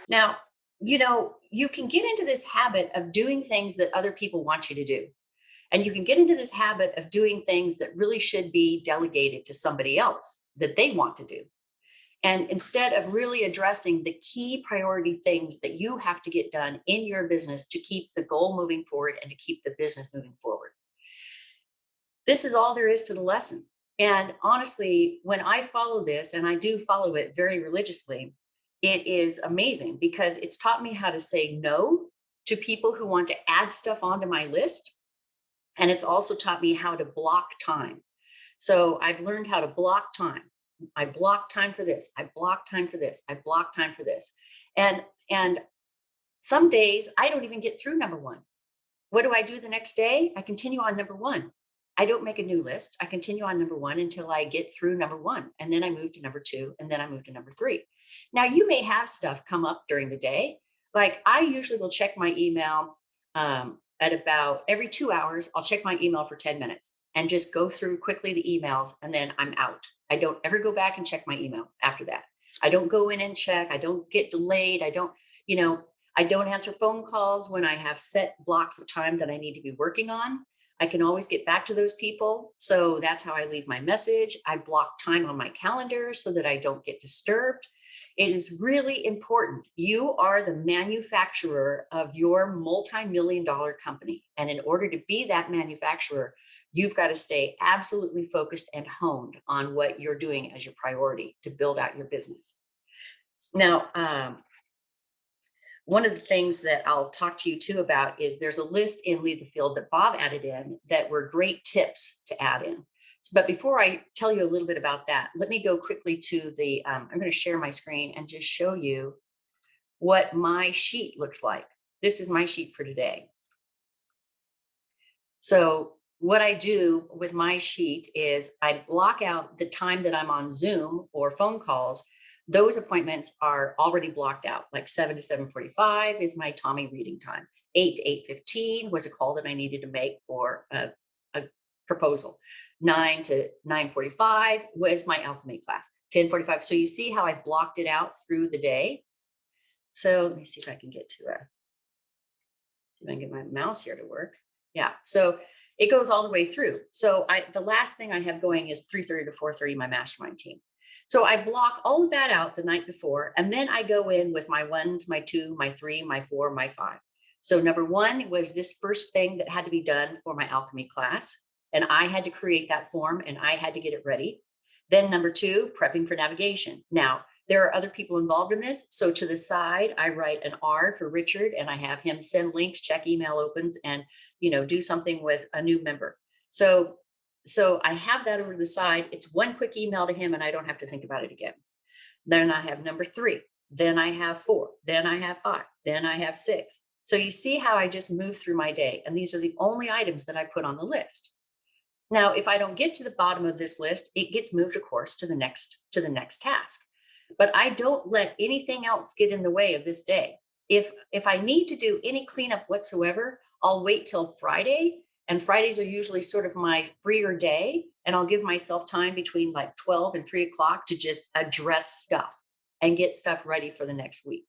Now, you can get into this habit of doing things that other people want you to do. And you can get into this habit of doing things that really should be delegated to somebody else that they want to do. And instead of really addressing the key priority things that you have to get done in your business to keep the goal moving forward and to keep the business moving forward. This is all there is to the lesson. And honestly, when I follow this, and I do follow it very religiously, it is amazing because it's taught me how to say no to people who want to add stuff onto my list. And it's also taught me how to block time. So I've learned how to block time. I block time for this. I block time for this. I block time for this. And some days I don't even get through number one. What do I do the next day? I continue on number one. I don't make a new list. I continue on number one until I get through number one. And then I move to number two. And then I move to number three. Now, you may have stuff come up during the day. Like I usually will check my email at about every 2 hours. I'll check my email for 10 minutes and just go through quickly the emails. And then I'm out. I don't ever go back and check my email after that. I don't go in and check. I don't get delayed. You know, I don't answer phone calls when I have set blocks of time that I need to be working on. I can always get back to those people. So that's how I leave my message. I block time on my calendar so that I don't get disturbed. It is really important. You are the manufacturer of your multi-million dollar company. And in order to be that manufacturer, you've got to stay absolutely focused and honed on what you're doing as your priority to build out your business. Now, one of the things that I'll talk to you too about is there's a list in Lead the Field that Bob added in that were great tips to add in. But before I tell you a little bit about that, let me go quickly to I'm going to share my screen and just show you what my sheet looks like. This is my sheet for today. So what I do with my sheet is I block out the time that I'm on Zoom or phone calls. Those appointments are already blocked out, like 7 to 7:45 is my Tommy reading time. 8 to 8:15 was a call that I needed to make for a proposal. 9 to 9:45 was my alchemy class. 10:45. So you see how I blocked it out through the day. So let me see if I can get to see if I can get my mouse here to work. Yeah. So it goes all the way through. So the last thing I have going is 3:30 to 4:30, my mastermind team. So I block all of that out the night before, and then I go in with my ones, my two, my three, my four, my five. So number one was this first thing that had to be done for my alchemy class. And I had to create that form and I had to get it ready. Then number two, prepping for navigation. Now, there are other people involved in this. So to the side, I write an R for Richard and I have him send links, check email opens, and do something with a new member. So I have that over to the side. It's one quick email to him and I don't have to think about it again. Then I have number three. Then I have four. Then I have five. Then I have six. So you see how I just move through my day. And these are the only items that I put on the list. Now, if I don't get to the bottom of this list, it gets moved, of course, to the next task. But I don't let anything else get in the way of this day. If I need to do any cleanup whatsoever, I'll wait till Friday. And Fridays are usually sort of my freer day. And I'll give myself time between like 12 and 3 o'clock to just address stuff and get stuff ready for the next week.